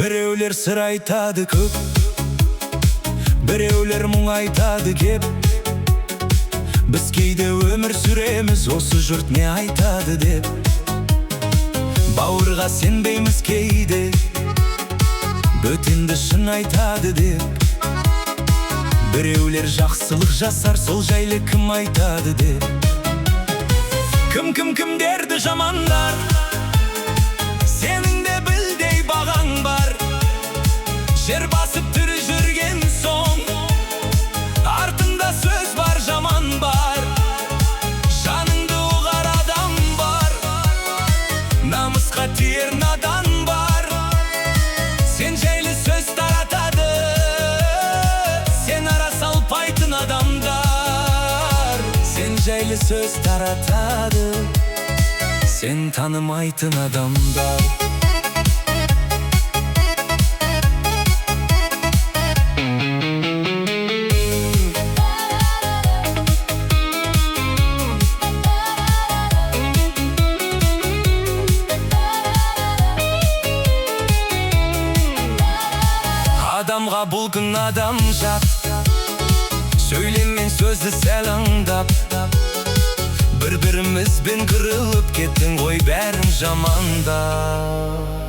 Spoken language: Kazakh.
Біреулер сыр айтады көп, біреулер мұң айтады кеп. Біз кейде өмір сүреміз, осы жұрт не айтады деп. Бауырға сенбейміз кейде, бөтенді шын айтады деп. Біреулер жақсылық жасар, сол жайлы кім айтады деп. Кімдерді жамандар, сенің де білдей бағаң бар. Жер басып түрі жүрген соң, артында сөз бар, жаман бар. Жаныңды ұғар адам бар, намысқа тиер надан бар. Сен жайлы сөз таратады, сен ара салпайтын адамдар. Сен жайлы сөз таратады, сен танымайтын адамдар. Адамға бұл күн адам жат, сөйлеммен сөзді сәл аңдап. Бір-бірімізбен кіріліп кеттің ғой бәрін жамандап.